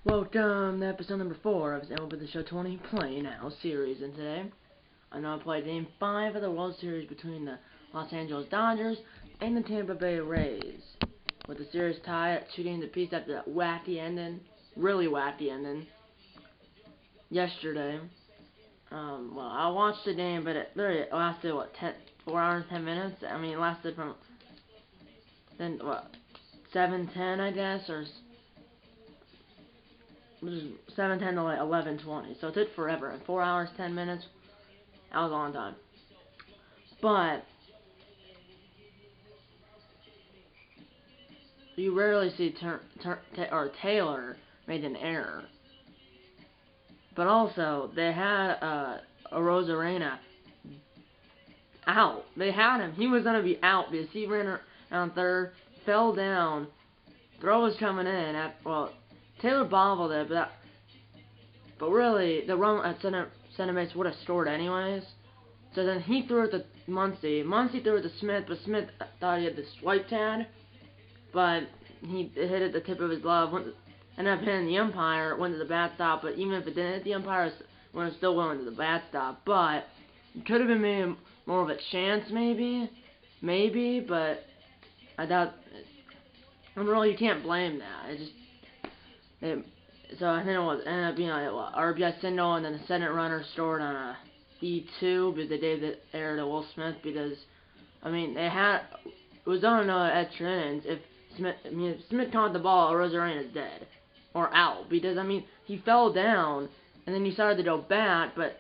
Welcome to episode number 4 of MLB The Show 20 Play Now series, and today I'm going to play Game 5 of the World Series between the Los Angeles Dodgers and the Tampa Bay Rays, with the series tied at 2 games apiece after that wacky ending, really wacky ending, yesterday. Well, I watched the game, but it literally lasted, 4 hours, 10 minutes? I mean, it lasted from, 7:10, I guess, or 7:10 to like 11:20, so it took forever. 4 hours, 10 minutes, that was a long time. But you rarely see Taylor made an error. But also, they had a Rosarena out. They had him. He was gonna be out because he ran around third, fell down. Throw was coming in. Taylor bobbled it, but really, the run at center base would have scored anyways. So then he threw it to Muncy. Muncy threw it to Smith, but Smith thought he had the swipe tag, but he hit it at the tip of his glove. Ended up hitting the umpire, went to the bat stop, but even if it didn't hit the umpire, it would have still went to the bat stop. But it could have been maybe more of a chance, maybe, but I doubt. You can't blame that. So I think it ended up being like RBI single, and then the second runner scored on a E2 because they gave the error to Will Smith, because I mean it was on another extra innings. If Smith caught the ball, Rosarena's dead or out, because I mean he fell down and then he started to go back, but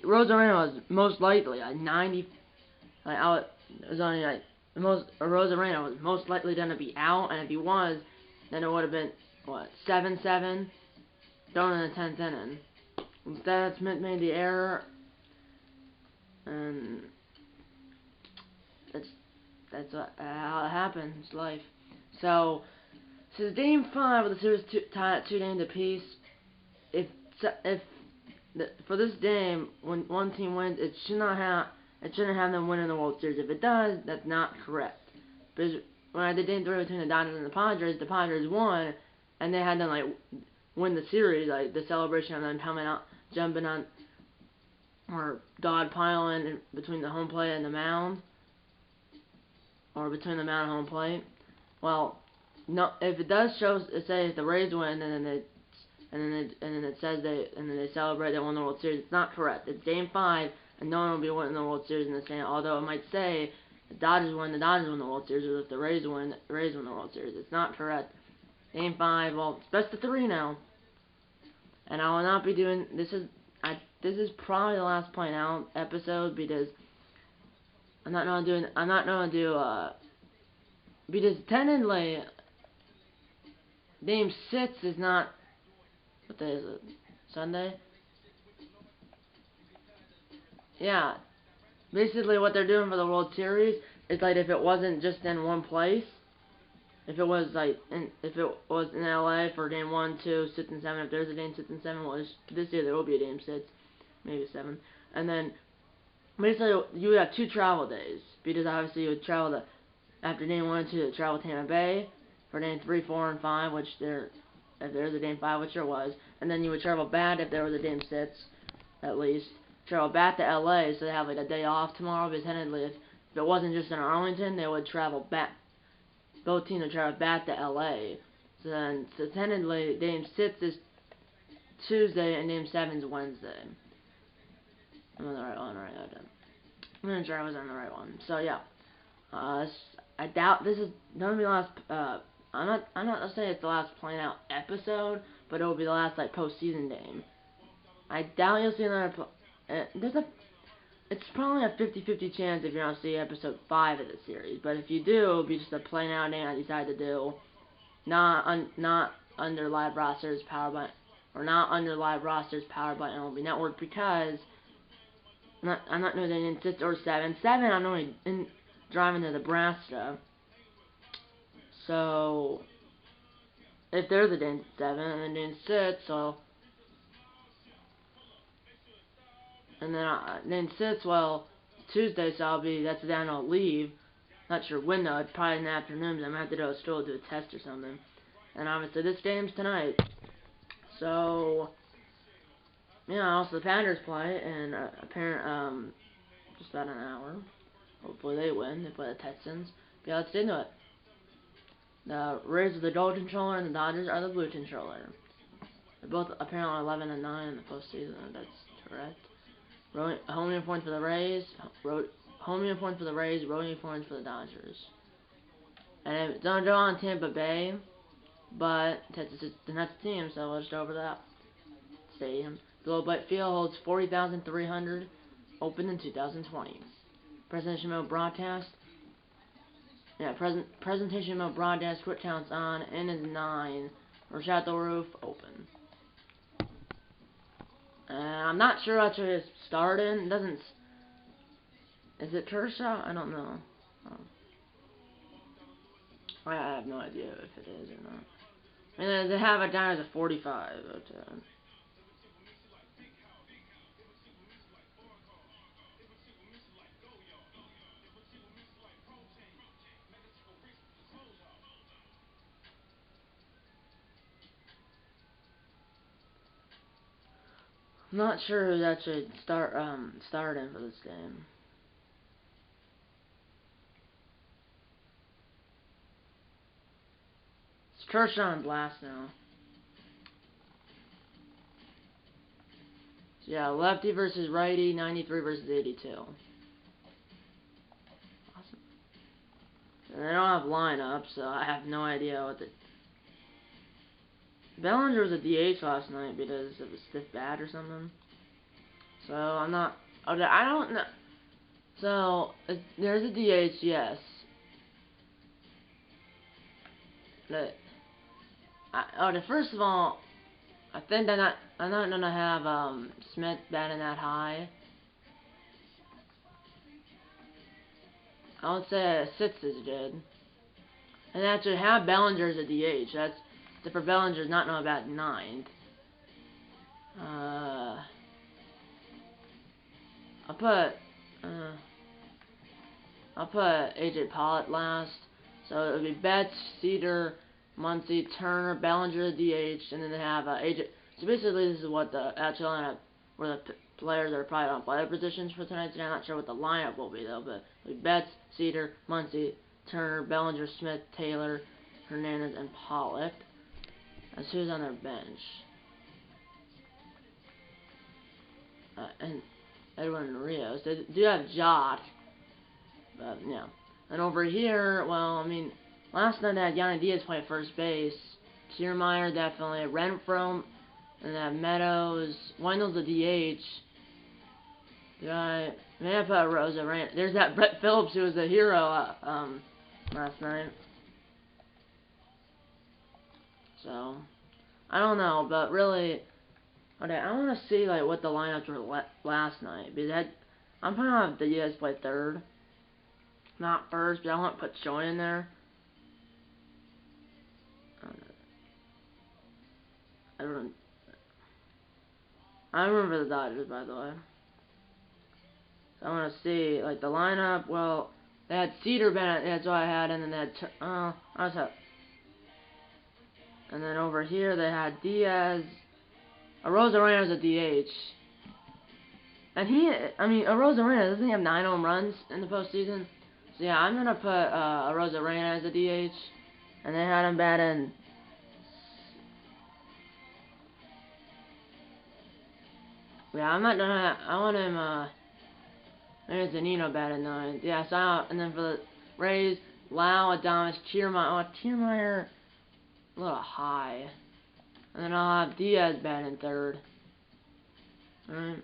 Rosarena was most likely like 90. It was only like Rosarena was most likely going to be out, and if he was, then it would have been 7-7 going in the 10th inning. Instead, Smith made the error, and that's how it happens. It's life. So this is Game 5 of the series tied at 2 games apiece. For this game, when one team wins, it shouldn't have them winning the World Series. If it does, that's not correct. Because when I did Game 3 between the Dodgers and the Padres won, and they had to win the series, like the celebration of them coming out, jumping on, or dog piling between the home plate and the mound, or between the mound and home plate. Well, no, if it does say if the Rays win, and then it says they celebrate they won the World Series, it's not correct. It's Game 5, and no one will be winning the World Series in the same. Although it might say the Dodgers win the World Series, or if the Rays win the World Series. It's not correct. Game 5, well, it's best of 3 now, and I will not be doing this. This is probably the last Play Now episode, because I'm not gonna do because technically Game 6 is not. What day is it? Sunday? Yeah. Basically, what they're doing for the World Series is like if it wasn't just in one place. If it was in LA for Game 1, 2, 6, and 7, if there's a Game 6 and 7, well, this year there will be a Game 6, maybe 7, and then basically you would have 2 travel days, because obviously you would travel after Game 1 and 2, to travel to Tampa Bay for Game 3, 4, and 5, if there's a Game 5, which there was, and then you would travel back if there was a Game 6, at least, travel back to LA, so they have like a day off tomorrow, because technically if it wasn't just in Arlington, they would travel back. Both teams would travel back to LA. So technically, Game 6 is Tuesday and Game 7 is Wednesday. I'm on the right one, right? I'm gonna try I was on the right one. So yeah, I doubt this is gonna be the last. I'm not gonna say it's the last Play Now episode, but it will be the last postseason game. I doubt you'll see another. It's probably a 50-50 chance if you're going to see episode 5 of the series. But if you do, it'll be just a Play Now game I decide to do. Not under live rosters powered by MLB Network, because I'm not doing it in 6 or 7. 7, I'm only driving to Nebraska. So if there's a Game 7 and then Game 6, so. And then 6, well, Tuesday, so that's the day I'll leave. Not sure when though, it's probably in the afternoons. I'm gonna have to go to school, do a test or something. And obviously this game's tonight. So, yeah, also the Packers play in just about an hour. Hopefully they win. They play the Texans. But yeah, let's get into it. The Rays are the gold controller and the Dodgers are the blue controller. They're both apparently 11 and 9 in the postseason. That's correct. Home uniforms for the Rays. Home uniforms for the Rays. Road uniforms for the Dodgers. And it's gonna go on Tampa Bay, but Texas is the next team, so we'll just go over that stadium. Globe Life Field holds 40,300. Opened in 2020. Presentation mode broadcast. Yeah, presentation mode broadcast. Quick counts on. N is 9. Rashad the roof open. I'm not sure actually it's starting. It doesn't. Is it Kershaw? I don't know. I have no idea if it is or not. I mean, they have it down as a 45. But, I'm not sure who's actually starting for this game. It's Kershaw and Blast now. So yeah, lefty versus righty, 93 versus 82. Awesome. And they don't have lineups, so I have no idea what the... Bellinger was a DH last night because of a stiff bat or something. So I'm not... Okay, I don't know. So, there's a DH, yes. First of all, I think I'm not gonna have Smith batting that high. I would say a 6 is good. And actually have Bellinger as a DH. That's for Bellinger's not know about 9th. I'll put AJ Pollock last. So it would be Betts, Cedar, Muncy, Turner, Bellinger, DH, and then they have AJ. So basically, this is what the actual lineup, where the players that are probably on player positions for tonight. So I'm not sure what the lineup will be though, but it'll be Betts, Cedar, Muncy, Turner, Bellinger, Smith, Taylor, Hernandez, and Pollock. That's who's on their bench. And Edwin and Rios. They do have Jot. But, yeah. And over here, well, I mean, last night they had Yanni Diaz play first base. Kiermaier, definitely. Renfroe. And they have Meadows. Wendell's a DH. Yeah, may I put Rosa Rand. There's that Brett Phillips who was a hero last night. So, I don't know, but really, okay, I want to see like what the lineups were last night because I'm probably gonna have Diaz play third, not first, but I want to put Choi in there. I remember the Dodgers, by the way. So I want to see like the lineup. Well, they had Cedar Bennett, that's what I had, and then they had and then over here they had Diaz. Arozarena a DH. And Arozarena, doesn't he have 9 home runs in the postseason? So yeah, I'm gonna put Arozarena as a DH. And they had him batting. Yeah, I'm not gonna. I want him. There's Zanino batting 9. Yeah, so and then for the Rays, Lau, Adames, Kiermaier. Oh, Kiermaier, a little high. And then I'll have Diaz batting third. Alright.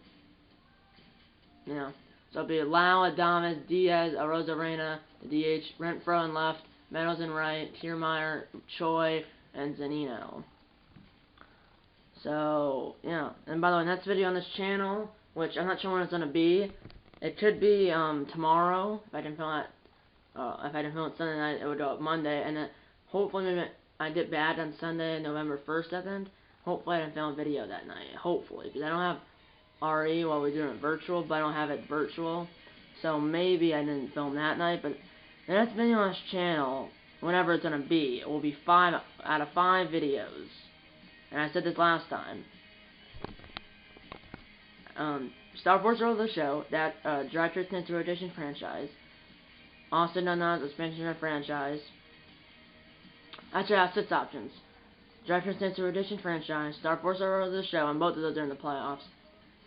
Yeah. So it'll be Lau, Adames, Diaz, Arozarena, the DH, Renfroe in left, Meadows in right, Kiermaier, Choi, and Zanino. So, yeah. And by the way, next video on this channel, which I'm not sure when it's gonna be. It could be tomorrow if I can film it. If I can film it Sunday night, it would go up Monday, and then hopefully maybe I get bad on Sunday, November 1st, I think. Hopefully I can film a video that night. Hopefully, because I don't have RE while we're doing it virtual, but I don't have it virtual. So maybe I didn't film that night, but the next video on this channel, whenever it's gonna be, it will be 5 out of 5 videos. And I said this last time. Star Wars World of the Show, that Director's Into Edition franchise, also known as the expansion of franchise. Actually, I have 6 options. Director's Into Edition franchise, Star Wars World of the Show, and both of those are in the playoffs.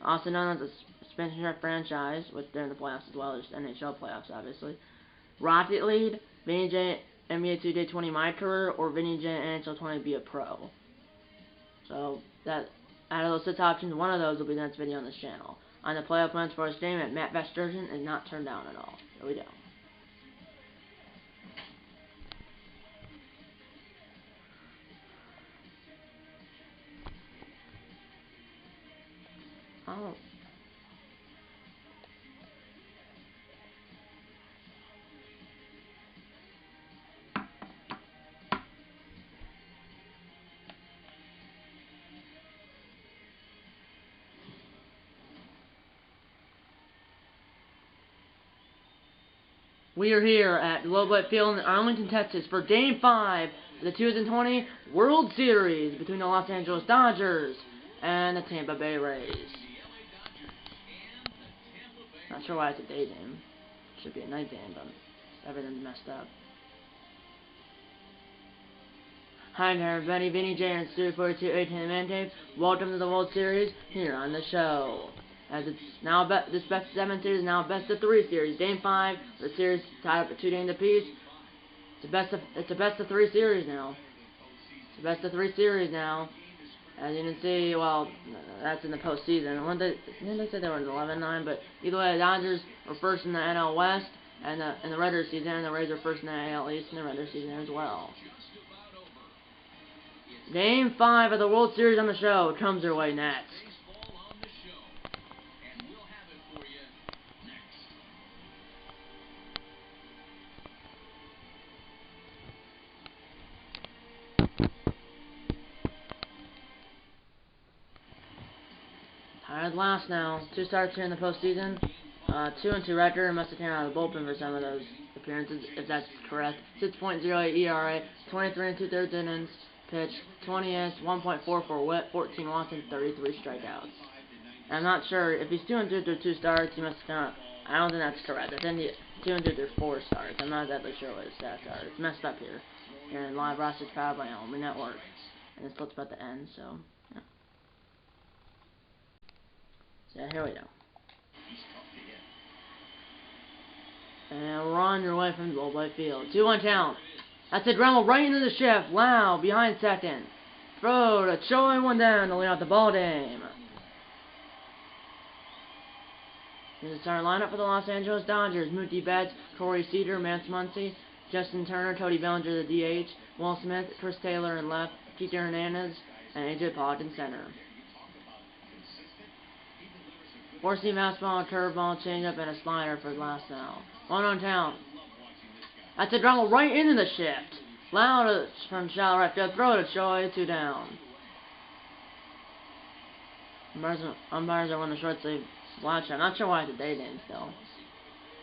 Also known as the expansion of franchise, which they're in the playoffs as well as NHL playoffs, obviously. Rocket League, Vinny J NBA 2K20 My Career, or Vinny J NHL 20 Be a Pro. So, that out of those 6 options, one of those will be the next video on this channel. On the playoff plans for this game, Matt Vesturgeon is not turned down at all. Here we go. Oh. We are here at Globe Field in Arlington, Texas for Game 5 of the 2020 World Series between the Los Angeles Dodgers and the Tampa Bay Rays. Not sure why it's a day game. It should be a night game, but everything's messed up. Hi there, everybody. Vinny J and Studio 42 18 Man Tape. Welcome to the World Series here on the show. As it's now this best of 7 series is now best of 3 series. Game 5, the series tied up at 2 games apiece. It's a best of 3 series now. It's a best of 3 series now. As you can see, well, that's in the postseason. Didn't they say they were in 11-9? But either way, the Dodgers were first in the NL West and in the regular season, and the Rays were first in the AL East in the regular season as well. Game 5 of the World Series on the show comes your way next. Tied last now. 2 starts here in the postseason. 2-2 record. Must have came out of the bullpen for some of those appearances, if that's correct. 6.08 ERA, 23 2/3 innings pitched, 20 innings, 1.44 WHIP, 14 walks, and 33 strikeouts. And I'm not sure if he's 2-2 through 2 starts. He must have come. I don't think that's correct. I think 2-2 through 4 starts. I'm not exactly sure what his stats are. It's messed up here. Here in live rosters powered by MLB Network, and this looks about to end. So. Yeah, here we go. And we're on your way from Globe Field. 2-1 count. That's a ground ball right into the shift. Lau behind second. Throw to Choi, 1 down to lead off the ball game. Here's the starting lineup for the Los Angeles Dodgers. Mookie Betts, Corey Seager, Mance Muncy, Justin Turner, Cody Bellinger, the DH, Will Smith, Chris Taylor in left, Keith Hernandez, and AJ Pollock in center. 4-seam fastball, a curveball, changeup, and a slider for the last now. 1-on count. That's a ground ball right into the shift. Loud from shallow right field. Throw to Choi, 2 down. Umpires are on the short sleeve watch. I'm not sure why it's a day game still.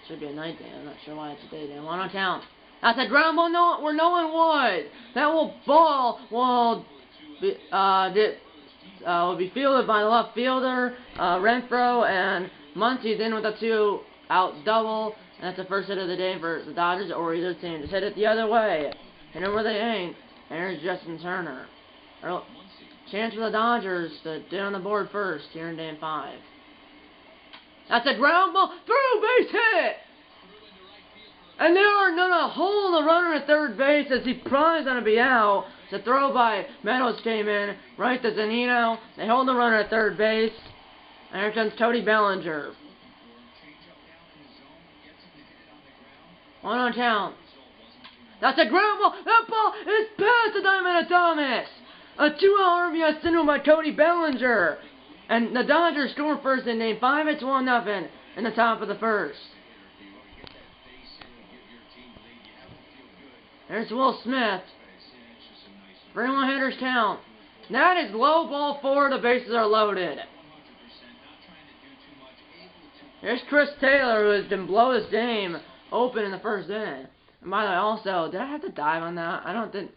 Should be a night game. I'm not sure why it's a day game. 1-on count. That's a ground ball where no one was. That ball will be fielded by the left fielder, Renfroe, and Muncy's in with a 2-out double, and that's the first hit of the day for the Dodgers or either team. Just hit it the other way. Hit it where they ain't. And here's Justin Turner. Chance for the Dodgers to get on the board first here in Game 5. That's a ground ball through, base hit! And they are gonna hold the runner at third base as he probably gonna be out. The throw by Meadows came in right to Zunino. They hold the runner at third base. And here comes Cody Bellinger. 1-on count. That's a ground ball. That ball is past the diamond of Thomas. A 2-out RBI single by Cody Bellinger. And the Dodgers score first in Game 5. It's 1-0 in the top of the first. There's Will Smith. 3-1 hitters count. That is low ball 4. The bases are loaded. Here's Chris Taylor, who has been blow his game open in the first inning. And by the way, also, did I have to dive on that? I don't think.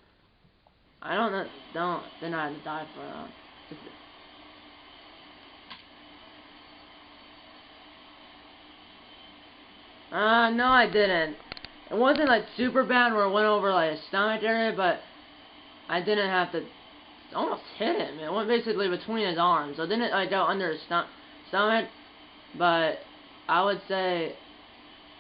I don't know. Don't. Then I had to die for that. No, I didn't. It wasn't like super bad where it went over like his stomach area, but I didn't have to. Almost hit him. It went basically between his arms. So it didn't like go under his stomach, but I would say.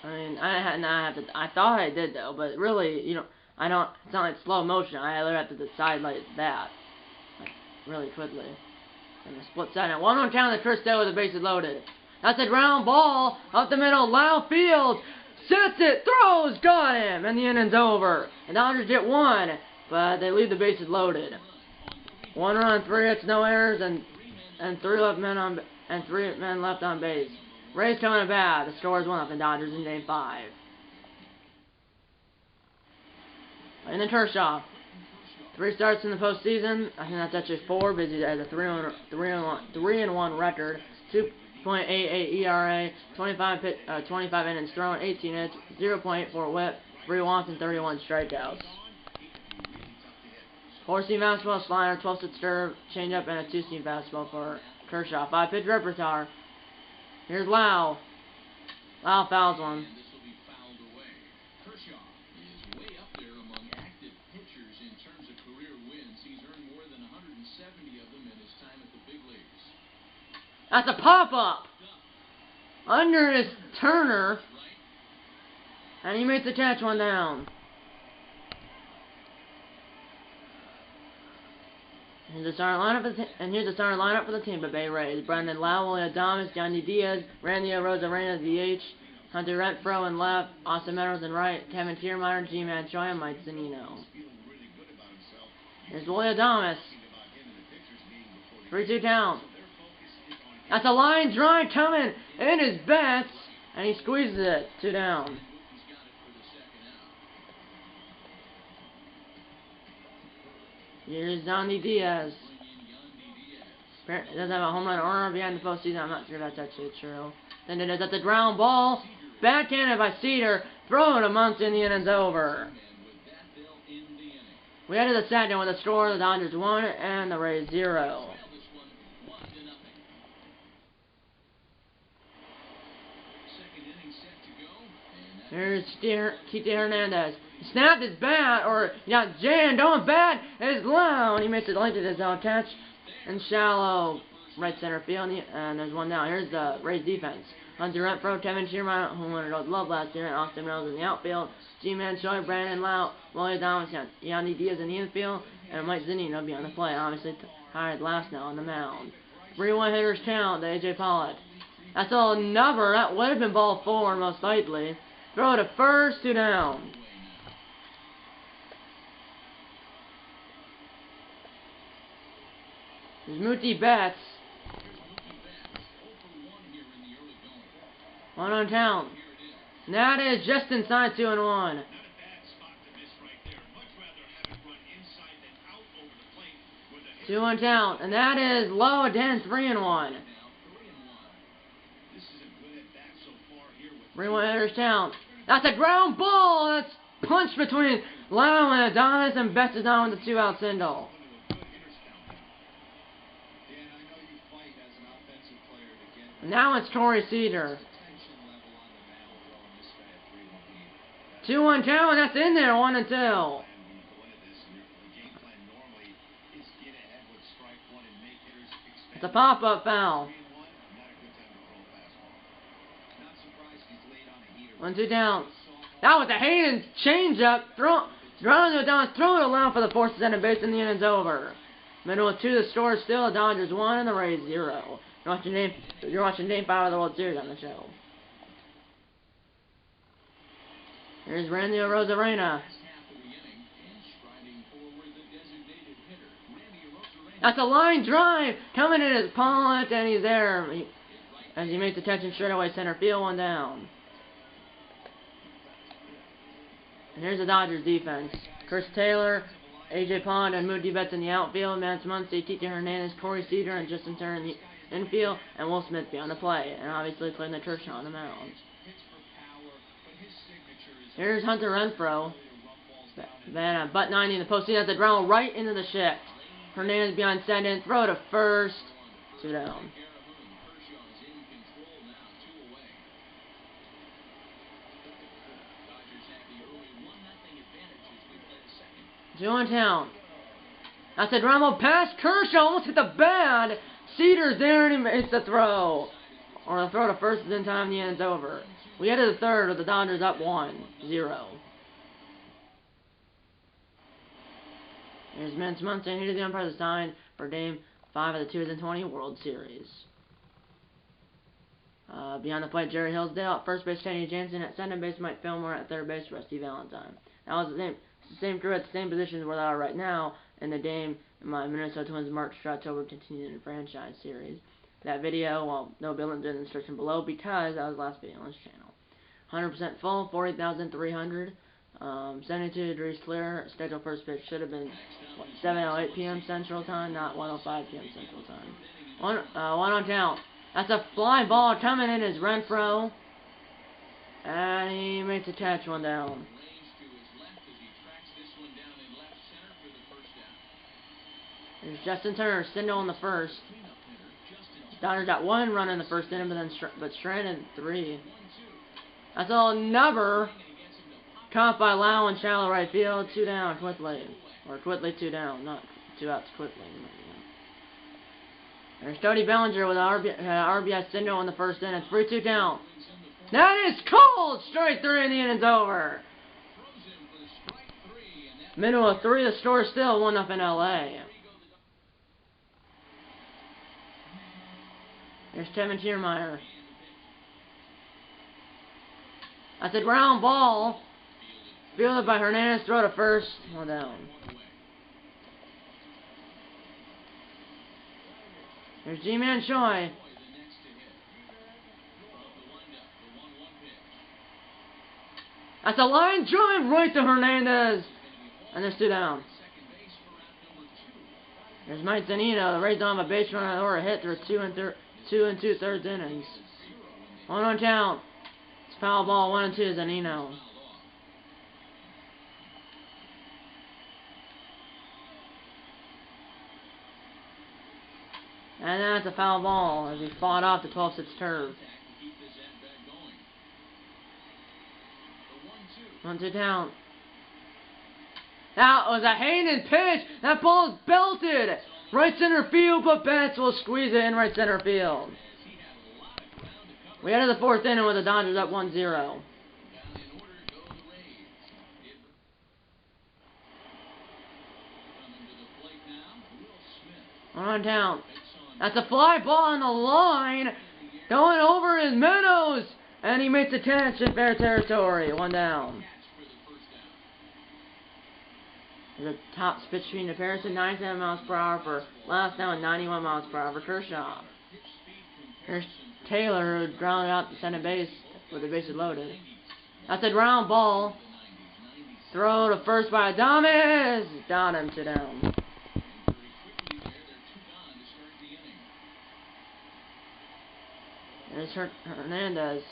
I mean, I had not have to. I thought I did though, but really, you know, I don't. It's not like slow motion. I literally have to decide like that, like really quickly. In a split second. 1-1 count. The first with the bases loaded. That's a ground ball up the middle. Lau Fields sets it, throws, got him, and the inning's over. The Dodgers get one, but they leave the bases loaded. 1 run, 3 hits, no errors, and 3 men left on base. Rays coming to bat. The score is 1-0. The Dodgers in Game 5. And then Kershaw. 3 starts in the postseason. I think that's actually 4, because he has a 3-1 record. 2.88 ERA, 25 innings thrown, 18 hits, 0.84 WHIP, 3 walks, and 31 strikeouts. 4-seam fastball, slider, 12-foot serve, changeup, and a 2-seam fastball for Kershaw. 5-pitch repertoire. Here's Lau. Lau fouls one. That's a pop-up under his Turner, and he makes the catch, 1 down. Here's the starting lineup for the Tampa Bay Rays: Brendan Lau, Willie Adames, Yandy Diaz, Randy Rosarena, DH, Hunter Renfroe in left, Austin Meadows in right, Kevin Kiermaier, G-Man Choi, and Mike Zunino. Here's Willie Adames. 3-2 count. That's a line drive coming in his bats, and he squeezes it. 2 down. Here's Yandy Diaz. Doesn't have a home run or RBI in the postseason. I'm not sure if that's actually true. Then it is at the ground ball. Backhanded by Cedar. Throw it amongst in the inning's over. We head to the second with a score: the Dodgers 1 and the Rays 0. Here's Kike Hernandez. He snapped his bat, or jammed on bat. It's low, and he makes it late to his own catch in shallow right center field, and there's 1 down. Here's the Rays defense: Hunter Renfroe, Kevin Kiermaier, who won it love last year, and Austin Meadows in the outfield. G-Man Choi, Brandon Lau, Willie Adames, Yandy Diaz in the infield, and Mike Zunino will be on the play. Obviously tired last now on the mound. 3-1 hitters count to A.J. Pollock. That's a number. That would have been ball 4 most likely. Throw to first, 2 down. There's Mookie Betts. 1 on count. And that is just inside 2-1. 2 on count. And that is low again, 3-1. 3-1 hitters count. That's a ground ball. That's punched between Lau and Adonis, and Betts is down with the 2-out single. Now it's Torrey Cedar. 2-1 count, and that's in there, 1-2. It's a pop-up foul. 1-2 down. That was a hand change-up. Throw it down, throw it around for the force to center base, and the inning's over. Middle of 2, the score is still the Dodgers 1 and the Rays 0. You're watching Game 5 of the World Series on the show. Here's Randy Rosarena. That's a line drive coming in his Pollock, and he's there as he makes the catch in straightaway center field, 1 down. And here's the Dodgers defense: Chris Taylor, A.J. Pollock, and Mookie Betts in the outfield. Vance Muncy, Kike Hernandez, Torrey Cedar, and Justin Turner in the infield, and Will Smith be on the play, and obviously playing the Kershaw on the mound. Here's Hunter Renfroe. Van butt 90 in the postseason. That's a ground right into the shift. Hernandez behind second. Throw to first. 2 down. Two on town. That's a ground ball pass. Kershaw almost hit the bad. Cedar's there and he hits the throw. Or the throw to first is in time. The end's over. We headed the third with the Dodgers up 1-0. Here's Vince Munson. Here's the umpire's sign for Game 5 of the 2020 World Series. Behind the plate, Jerry Hillsdale. At first base, Kenny Jansen. At second base, Mike Fillmore. At third base, Rusty Valentine. That was the same crew at the same positions where they are right now in the game. My Minnesota Twins March to October continuing the franchise series. That video, well, no billing in the description below because that was the last video on this channel. 100% full, 40,300. 72 degrees clear. Scheduled first pitch should have been 7:08 p.m. Central Time, not 1:05 p.m. Central Time. One on count. That's a fly ball coming in is Renfroe. And he makes a catch, 1 down. There's Justin Turner, Stendo in the first. Dodgers got 1 run in the first inning, but stranded 3. That's all number. Caught by Lau in shallow right field. 2 down, Quickly. Or Quickly 2 down, not 2 outs, Quickly. There's Cody Bellinger with an RBI Stendo in the first inning. 3-2 down. That is cold! Strike 3 and the inning's over. Middle of 3, the score still 1-0 in LA. There's Kevin Kiermaier. That's a ground ball. Fielded by Hernandez. Throw to first. 1 down. There's G-Man Choi. That's a line drive right to Hernandez. And there's 2 down. There's Mike Zunino. The Rays on a base runner or a hit through 2 2/3 innings. 1 on count. It's foul ball. 1-2 Zunino. And that's a foul ball as he fought off the 12-6 turf. 1-2 count. That was a Hayden pitch. That ball is belted. Right center field, but Betts will squeeze it in right center field. We head to the 4th inning with the Dodgers up 1-0. On down. That's a fly ball on the line. Going over his Meadows. And he makes a catch in fair territory. 1 down. There's a top pitch between comparison, 97 miles per hour for last down and 91 miles per hour for Kershaw. Here's Taylor who grounded out to center base with the bases loaded. That's a ground ball. Throw to first by Adames. Got him, 2 down. There's Hernandez.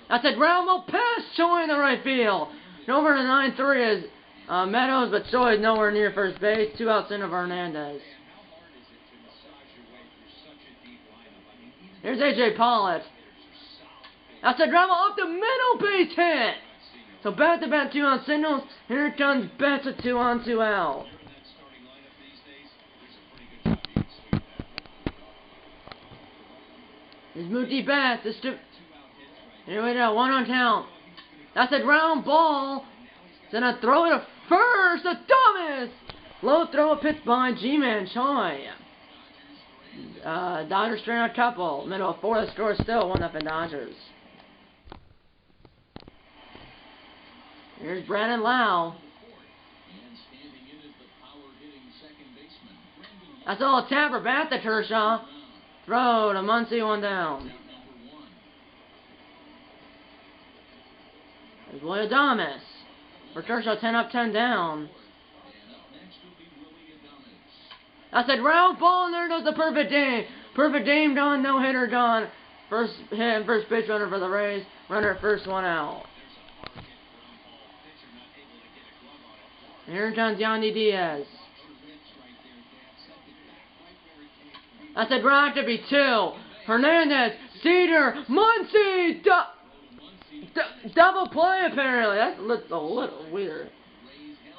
That's a ground ball pass. Choi in the right field. Over to 9-3 is Meadows, but Choi is nowhere near first base. 2 outs in of Hernandez. Here's A.J. Pollock. That's a ground ball up the middle, base hit. So back-to-back 2-out singles. Here comes Betts with 2 on, 2 out. Here's Mookie Betts. Here we go, 1 on count. That's a ground ball. Then a throw it to first. The dumbest. Low throw pitch by G-Man Choi. Dodgers straight out couple. Middle of 4. The score is still 1-0 Dodgers. Here's Brandon Lau. That's all Tapper bat to Kershaw. Throw to Muncy, 1 down. There's Willie Adames. For Kershaw, 10 up, 10 down. That's a ground ball, and there goes the perfect game. Perfect game gone, no hitter gone. First hit and first pitch runner for the Rays. Runner at first, 1 out. And here comes Yandy Diaz. I said ground to be 2. Hernandez, Cedar, Muncy, double play apparently. That looks a little weird.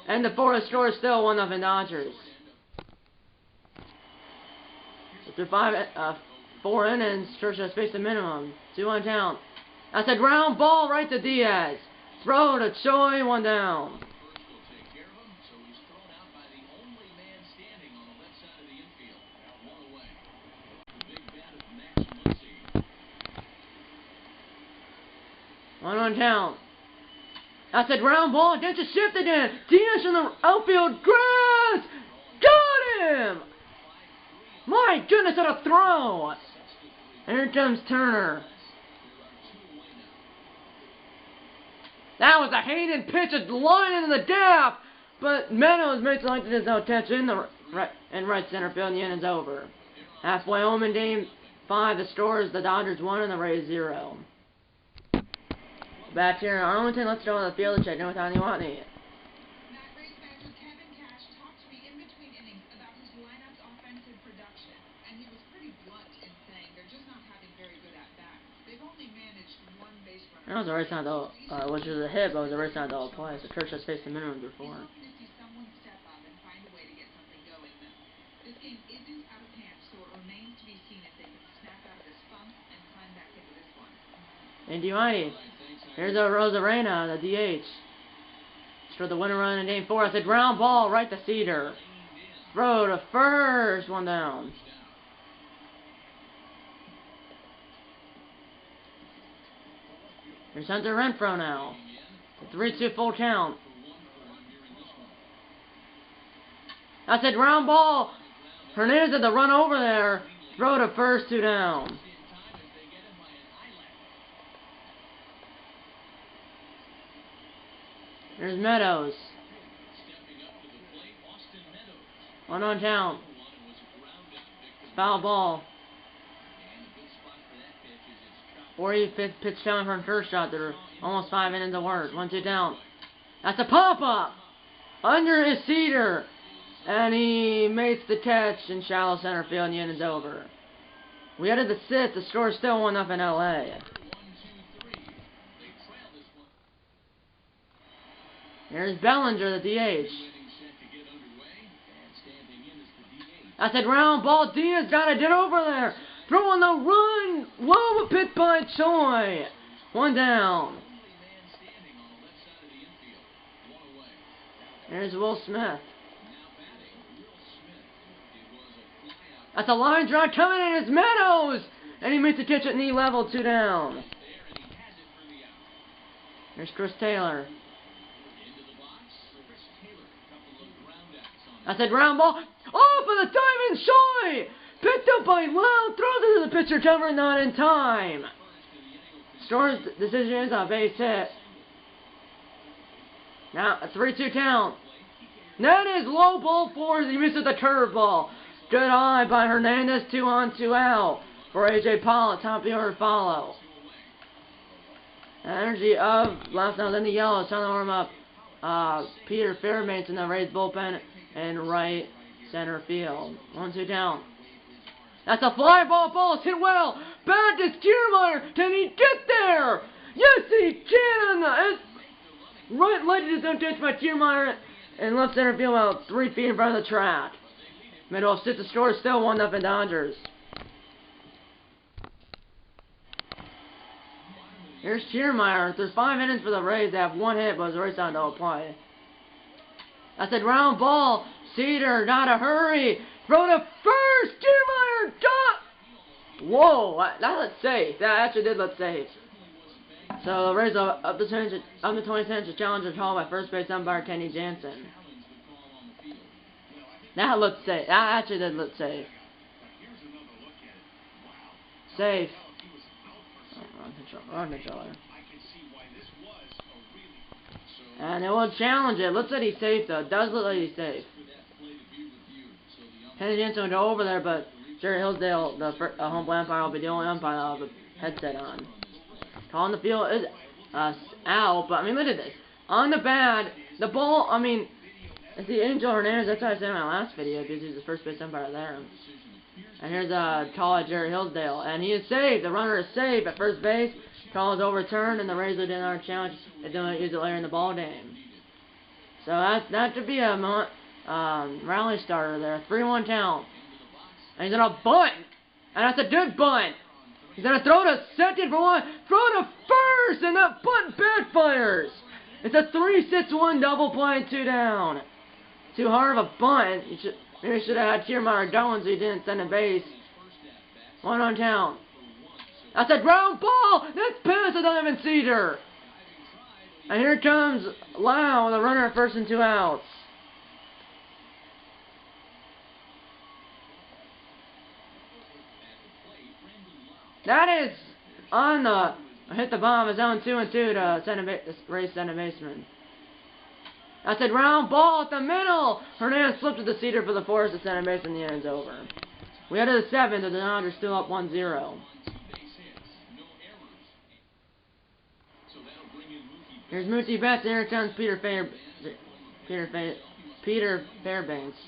And the Forest score is still 1-0 Dodgers. After 4 innings, Church has faced a minimum. 2-1 down. That's a ground ball right to Diaz. Throw to Choi, 1 down. One down. That's a ground ball against the shift again. Diaz in the outfield. Grass! Got him! My goodness, what a throw! And here comes Turner. That was a Hayden pitch, a line into the gap, but Meadows makes like there's no catch in the right center field, and the inning's over. Halfway home in Game 5, the score is the Dodgers 1 and the Rays 0. Back here, Arlington, let's go on the field and check in with Tony Watney. That was a race on the, which was a hit, but it was a race on the play, so Church has faced the minimum before. And Giovanni, here's a Rosarena, the DH. For the winner run in Game 4, it's a ground ball right to Cedar. Throw to first, 1 down. Here's Hunter Renfroe now. 3-2 full count. That's a ground ball. Hernandez had to run over there. Throw to first, 2 down. Here's Meadows. 1 on count. Foul ball. 45th pitch down from first shot. There are almost 5 innings of work. 1-2 down. That's a pop-up! Under his Cedar. And he makes the catch in shallow center field, and the inning's over. We added the 6th. The score is still 1-0 in LA. Here's Bellinger, the DH. That's a ground ball. Diaz got to get over there. Throwing the run. Whoa, a pit by Choi. 1 down. There's Will Smith. That's a line drive coming in. It's Meadows. And he makes the catch at knee level, 2 down. There's Chris Taylor. That's a ground ball. Oh, for the diamond Choi! Picked up by Loud, throws it to the pitcher cover, not in time. Store's decision is a base hit. Now, a 3-2 count. That is low ball 4 as he misses the curveball. Good eye by Hernandez, 2 on, 2 out. For A.J. Pollock, top of the order follow. The energy of last night in the yellow, trying to warm up Peter Fairbanks in the Rays bullpen and right center field. 1-2 down. That's a fly ball is hit well. Back to Kiermaier. Can he get there? Yes, he can. Right leg is untouched by Kiermaier in left center field about 3 feet in front of the track. Middle of 6, the score is still 1-0 Dodgers. Here's Kiermaier. There's 5 innings for the Rays. They have 1 hit, but it's a race on to play. That's a ground ball. Cedar, gotta hurry. Throw to first. Kiermaier got. Whoa, that looked safe. That actually did look safe. So the Rays are up to 20 cents to challenge a call by first base umpire Kenny Jansen. That looked safe. That actually did look safe. Safe. Wrong controller. And it will challenge it. Looks like he's safe though. It does look like he's safe. Kenny Jansen would go over there, but Jerry Hillsdale, the home plate umpire, will be the only umpire that'll have a headset on. Calling the field is out, but I mean, look at this. On the bat, the ball, I mean, It's the Angel Hernandez. That's what I said in my last video, because he's the first base umpire there. And here's a call at Jerry Hillsdale, and he is safe. The runner is safe at first base. Call is overturned, and the Rays did our challenge. They don't use it later in the ball game. So that should be a rally starter there. 3-1 count. And he's gonna bunt, and that's a good bunt. He's gonna throw to second for one, throw to first, and that bunt backfires. It's a 3-6-1 double play, 2 down. Too hard of a bunt. Maybe you should have had Kiermaier going so he didn't send a base. 1 on count. That's a ground ball! That's past the Diamond Cedar! And here comes Lau with a runner at first and 2 outs. That is on the hit the bomb. It's on 2-2 to Rays center baseman. That's a ground ball at the middle. Hernandez flipped to the Cedar for the force at center base, and the inning's over. We head to the 7th, and the Dodgers still up 1-0. Here's Mookie Betts, and here comes Peter Fairbanks.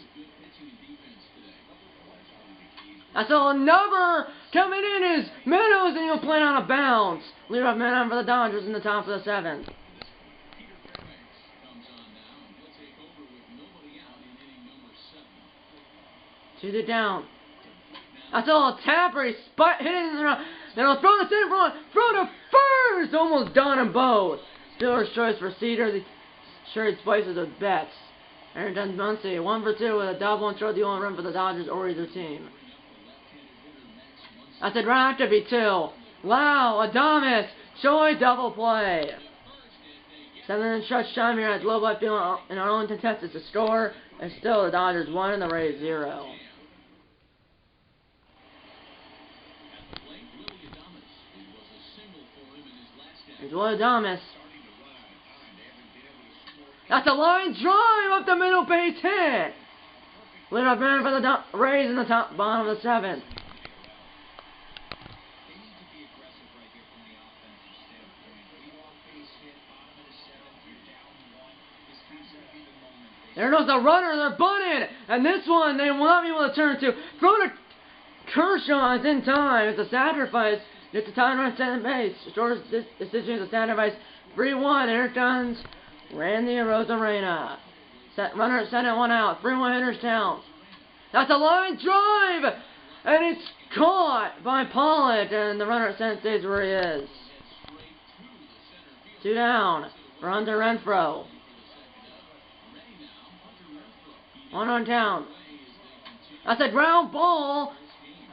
That's another coming in is Meadows, and he'll play on a bounce. Leadoff man on for the Dodgers in the top of the 7th. Shoot it down. That's a little tapper. He's hitting the run. Then he'll throw the center front. Throw to first. Almost done them both. Steelers choice for Cedar. The trade places with Betts. Aaron Jones Muncie 1 for 2 with a double and throw the only run for the Dodgers or either team. That's a right to be 2. Lau, Adames, Choi double play. 7 stretch time here at Globe Life Field in Arlington, Texas to score. And still the Dodgers 1 and the Rays 0. Here's Willie Adames. That's a line drive up the middle base hit. Leadoff man for the Rays in the bottom of the 7th. There goes the runner, they're bunted! And this one, they will not be able to turn to. Throw to Kershaw, it's in time. It's a sacrifice. It's a time run center base. Short decision is a sacrifice. 3-1, here comes Randy Arozarena. Runner at center, 1 out. 3-1 hitters count. That's a line drive! And it's caught by Pollock, and the runner at center stays where he is. 2 down for Hunter Renfroe. 1 on count. That's a ground ball,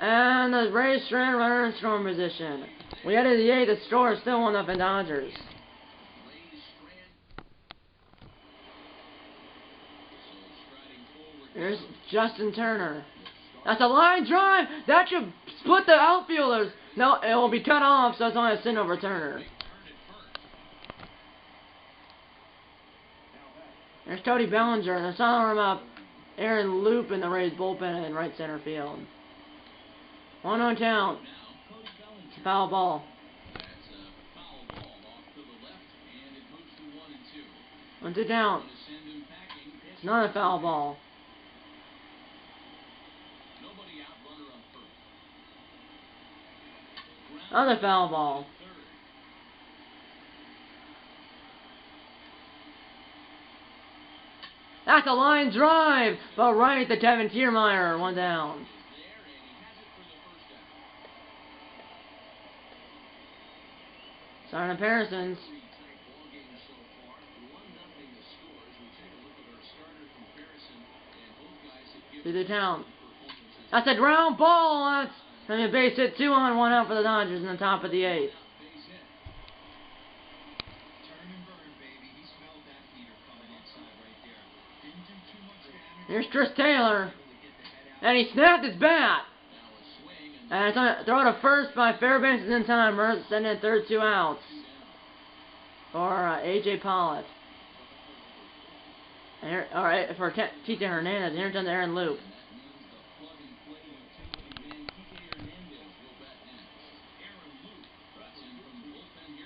and the Rays strand runner in scoring position. We head to the 8th. The score is still 1-0 Dodgers. Here's Justin Turner. That's a line drive. That should split the outfielders. No, it will be cut off, so it's only a single for Turner. There's Cody Bellinger, and they're selling him up. Aaron Loop in the Rays bullpen in right center field. 1 on count. It's a foul ball. 1-2 down. It's not a foul ball. Another foul ball. That's a line drive, but right to Kevin Kiermaier, 1 down. Starting comparisons. To the count. That's a ground ball. That's going to be a base hit. 2 on, 1 out for the Dodgers in the top of the 8th. Here's Chris Taylor. And he snapped his bat. And it's going to throw to first by Fairbanks in time. Mertz sending in third, 2 outs. For A.J. Pollock. Alright, for T.J. Hernandez. Here comes Aaron Loop.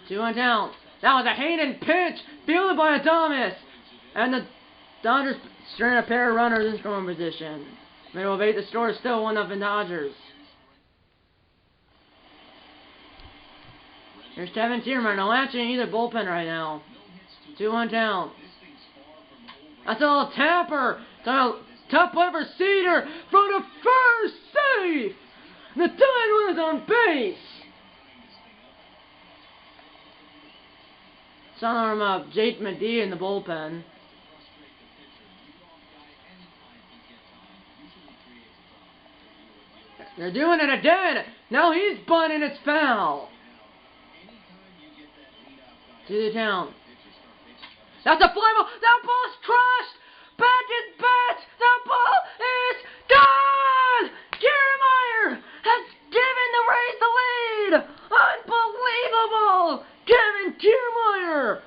Two on down. That was a Hayden pitch. Fielded by Adames. And the Dodgers Strand a pair of runners in scoring position. Middle of 8, the score is still 1-0 Dodgers. Here's Kevin Tierman, no action in either bullpen right now. 2-1 down. That's a little tapper. It's a tough play for Cedar. From the first, safe. The tying run is on base. Son of Jake Medea in the bullpen. They're doing it again. Now he's bunting. It's foul. To the town. That's a fly ball. That ball's crushed. Back is bat. That ball is gone. Kiermaier has given the Rays the lead. Unbelievable. Kevin Kiermaier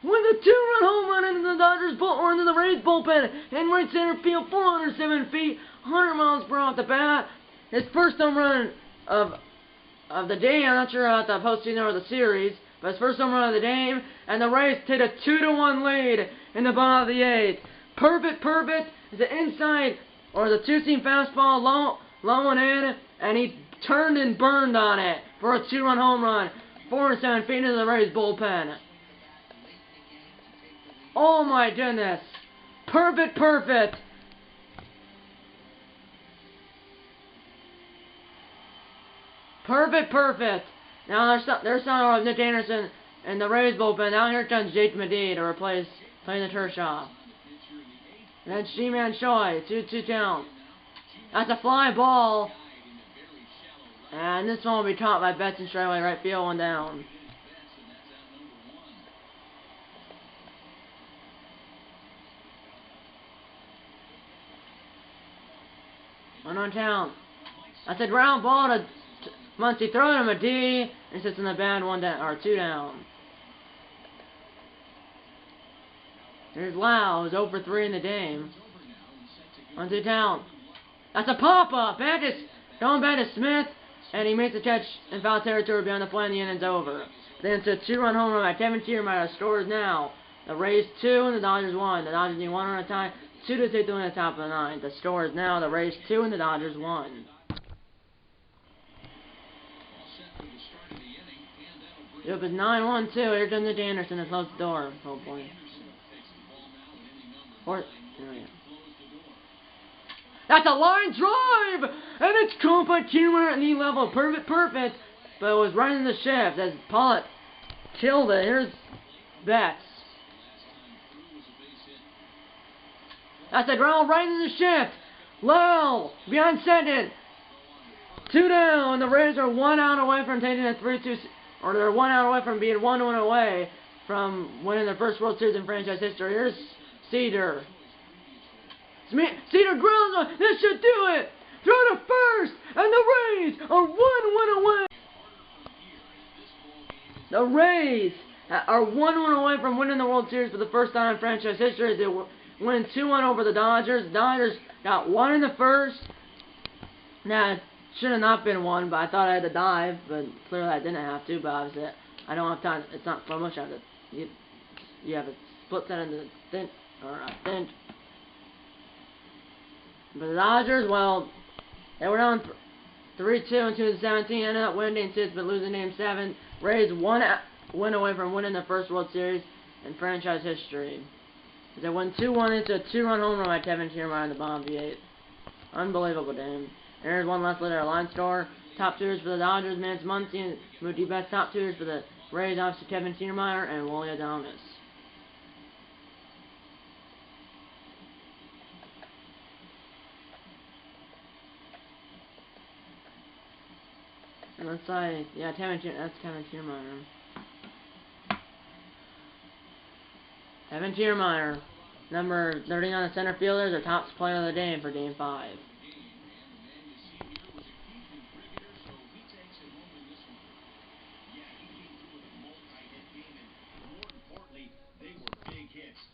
with a 2-run home run into the Dodgers or into the Rays bullpen in right center field, 407 feet, 100 miles per hour off the bat. His first home run of the day. I'm not sure about the postseason or the series, but his first home run of the game, and the Rays take a 2-1 lead in the bottom of the 8th. Perfect is the inside or the two-seam fastball low and in, and he turned and burned on it for a 2-run home run, 407 feet into the Rays bullpen. Oh my goodness! Perfect. Perfect. Now there's son of Nick Anderson in the Rays bullpen. Now here comes Jake Medea to replace Tony Kershaw. And then G-Man Choi, 2-2 down. That's a fly ball. And this one will be caught by Betson straightaway right field, 1 down. One on town. That's a ground ball to Muncie. Throw him a D and sits in the band, 1 down or 2 down. Here's Lau, who's 0 for 3 in the game. 1-2 down. That's a pop-up. Going back to Smith, and he makes a catch in foul territory beyond the play, and the inning's over. Then it's a 2-run home run by Kevin Tiermeyer. The score is now the Rays 2 and the Dodgers 1. The Dodgers need 1 run at a time, 2 to take the win at the top of the 9th. The score is now the Rays 2 and the Dodgers 1. Yep, it's 9-1-2. Here comes Nick Anderson to close the door, hopefully. That's a line drive! And it's caught by Tiermeyer at knee level. Perfect. But it was right in the shaft as Pollock killed it. Here's Betts. That's a ground right in the shaft. Low, beyond second. 2 down. The Rays are 1 out away from taking a 3-2, or they're 1 out away from being 1-1 away from winning their first World Series in franchise history. Here's Cedar. Cedar grounds on. This should do it. Throw to first, and the Rays are 1 win away. The Rays are 1 win away from winning the World Series for the first time in franchise history. They win 2-1 over the Dodgers. The Dodgers got 1 in the first. Now, it should have not been 1, but I thought I had to dive, but clearly I didn't have to. But obviously, I don't have time. It's not so much. You have a split set in the thin or a thin. But the Dodgers, well, they were down 3-2 in 2017, ended up winning Game 6, but losing Game 7. Rays 1 win away from winning the first World Series in franchise history. They won 2-1 into a 2-run home run by Kevin Tiermeyer in the bottom of the 8th. Unbelievable game. There's one less letter, line score. Top 2 for the Dodgers, Mance Muncie and Mookie Betts. Top 2 for the Rays, obviously Kevin Tiermeyer and Willie Adames. And let's say, yeah, that's Kevin Tiermeyer. Kevin Tiermeyer, number 39 the center fielder, the top player of the game for Game 5.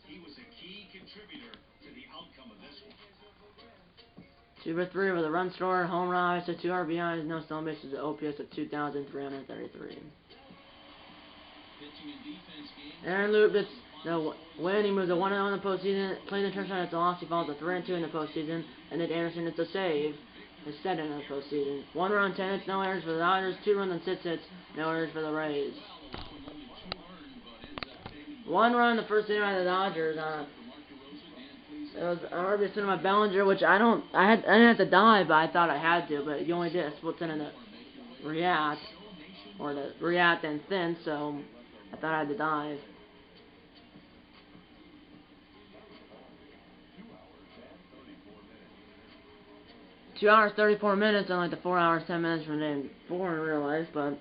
He was a key contributor to the outcome of this one. 2 for 3 with a run scorer, home run, so 2 RBIs, no stolen bases, an OPS of 2,333. Aaron Lupus, So when he moves a 1-0 in the postseason, Clayton Kershaw it's a loss, he falls a 3-2 in the postseason, and then Anderson it's a save. It's 7 in the postseason. 1 run, 10 hits, no errors for the Dodgers. 2 runs and 6 hits, no errors for the Rays. 1 run the first inning by the Dodgers. It was RBI to my Bellinger, which I didn't have to dive, but I thought I had to. But you only did a split inning to react, or to react and thin, so I thought I had to dive. 2 hours 34 minutes, unlike the 4 hours 10 minutes from day 4 in real life. But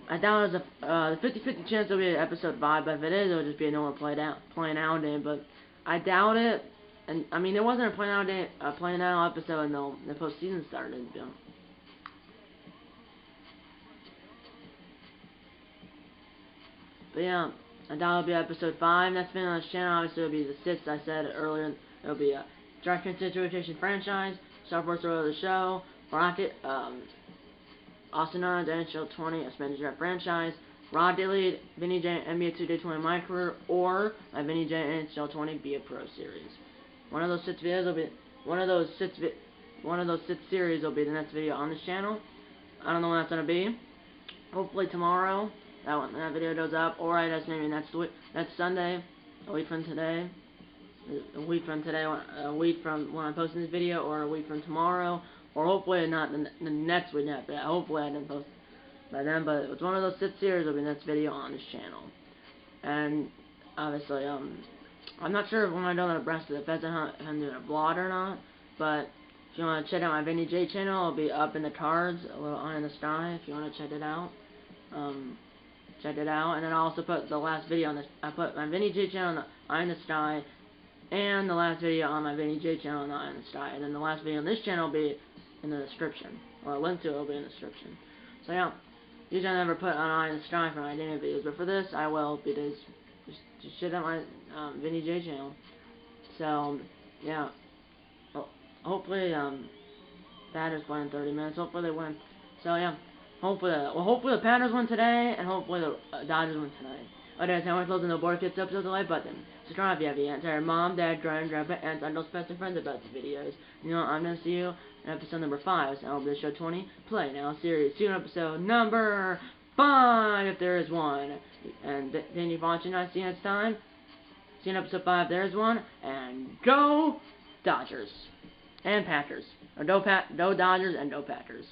I doubt there's a 50-50 chance it'll be episode 5. But if it is, it'll just be a normal plain out day. But I doubt it. And I mean, there wasn't a plain out episode until the postseason started. You know. But yeah, I doubt it'll be episode 5. Next video on this channel, obviously, it'll be the 6 I said earlier. It'll be a Draft Situation franchise. Starforce of the show, Rocket, Austin Arnold, NHL 20, a Spanish Draft franchise, Rocket Lead, Vinny J, NBA 2K20 My Career, or my Vinny J NHL 20 Be a Pro series. One of those 6 videos will be one of those 6 series will be the next video on this channel. I don't know when that's gonna be. Hopefully tomorrow. That video goes up, or I guess maybe next Sunday, a week from today. A week from when I'm posting this video, or a week from tomorrow, or hopefully not the next week after that. Hopefully I didn't post by then, but it's one of those 6 series will be the next video on this channel. And obviously, I'm not sure when I do the rest of the feds if I'm doing a vlog or not, but if you want to check out my Vinny J channel, it'll be up in the cards, a little eye in the sky, if you want to check it out. Check it out, and then I also put the last video on this. I put my Vinny J channel on the eye in the sky, and the last video on my Vinny J channel on the eye in the sky, and then the last video on this channel will be in the description, or a link to it will be in the description. So yeah, usually I never put on eye in the sky for my dating videos, but for this I will, because just check out my Vinny J channel. So yeah, well, hopefully Packers win in 30 minutes. Hopefully they win. So yeah. Hopefully the Panthers win today, and hopefully the Dodgers win tonight. Okay, so I'm closing the board kids episode, the like button. Subscribe if you have the answer. Mom, Dad, Grandpa, aunts, uncles, best friends about the videos. You know, I'm gonna see you in episode number 5. So I'll be show 20. Play now series. See you in episode number 5 if there is one. And thank you for watching. I'll see you next time. See you in episode 5 if there is one. And go Dodgers and Packers. Or go Dodgers and go Packers.